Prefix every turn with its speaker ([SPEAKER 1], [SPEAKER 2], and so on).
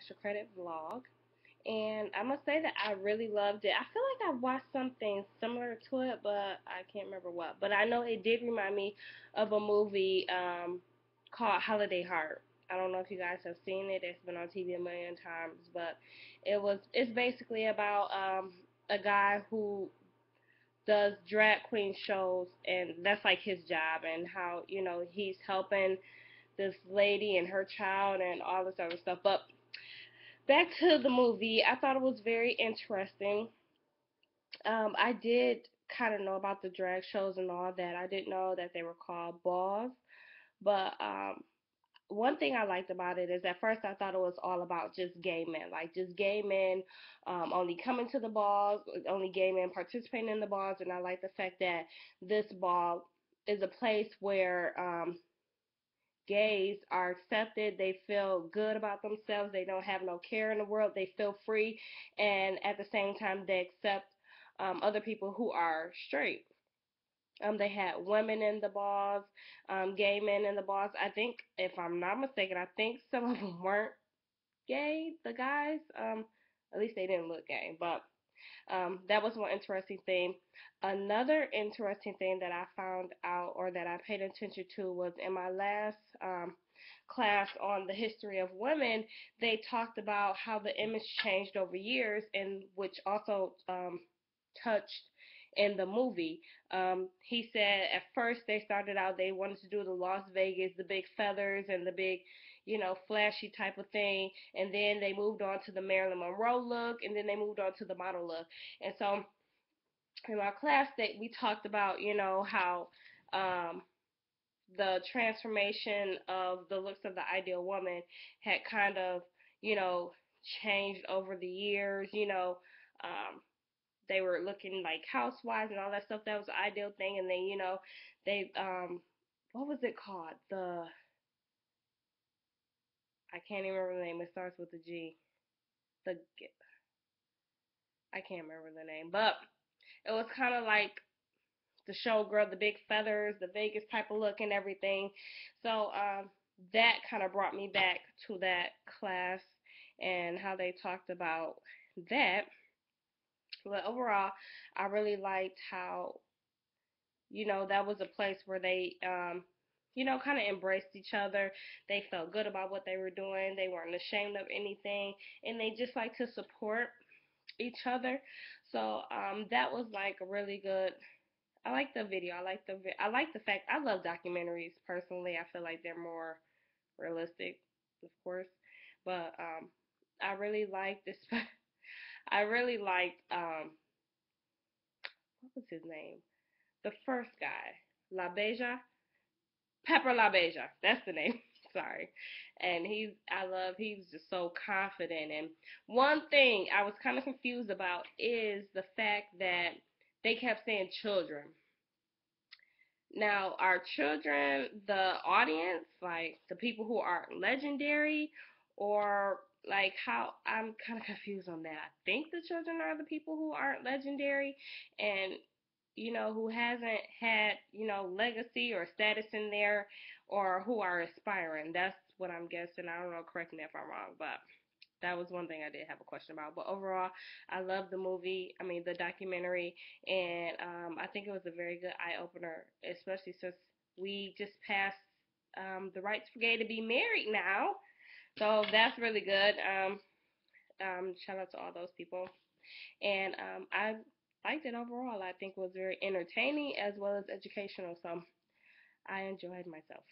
[SPEAKER 1] Extra Credit Vlog. And I must say that I really loved it. I feel like I watched something similar to it, but I can't remember what. But I know it did remind me of a movie called Holiday Heart. I don't know if you guys have seen it. It's been on TV a million times, but it's basically about a guy who does drag queen shows, and that's like his job, and how he's helping this lady and her child and all this other stuff. But back to the movie, I thought it was very interesting. I did kind of know about the drag shows and all that. I didn't know that they were called balls, but one thing I liked about it is at first I thought it was all about just gay men, like just gay men only coming to the balls, only gay men participating in the balls, and I like the fact that this ball is a place where gays are accepted. They feel good about themselves. They don't have no care in the world. They feel free, and at the same time, they accept other people who are straight. They had women in the balls, gay men in the balls. I think, if I'm not mistaken, I think some of them weren't gay. The guys, at least they didn't look gay, but that was one interesting thing. Another interesting thing that I found out or that I paid attention to was in my last class on the history of women, they talked about how the image changed over years, and which also touched in the movie. He said at first they started out, they wanted to do the Las Vegas, the big feathers and the big, flashy type of thing, and then they moved on to the Marilyn Monroe look, and then they moved on to the model look. And so in our class that we talked about, how um, the transformation of the looks of the ideal woman had kind of, you know, changed over the years. They were looking like housewives and all that stuff. That was the ideal thing. And then, they what was it called? I can't even remember the name. It starts with a G. The I can't remember the name, but it was kind of like the showgirl, the big feathers, the Vegas type of look and everything. So that kind of brought me back to that class and how they talked about that. But overall, I really liked how, that was a place where they, kind of embraced each other. They felt good about what they were doing. They weren't ashamed of anything, and they just like to support each other. So that was like a really good. I like the video. I like the fact I love documentaries personally. I feel like they're more realistic, of course. But I really liked this. I really liked what was his name? The first guy, La Beja, Pepper La Beja. That's the name. Sorry. And he was just so confident. And one thing I was kind of confused about is the fact that they kept saying children. Now, are children the audience, like the people who are legendary, or like how I'm kind of confused on that. I think the children are the people who aren't legendary and who hasn't had, legacy or status in there or who are aspiring. That's what I'm guessing. I don't know, correct me if I'm wrong, but that was one thing I did have a question about. But overall, I love the movie. I mean, the documentary, and I think it was a very good eye opener, especially since we just passed the rights for gay to be married now. So that's really good. Shout out to all those people, and I liked it overall. I think it was very entertaining as well as educational. So I enjoyed myself.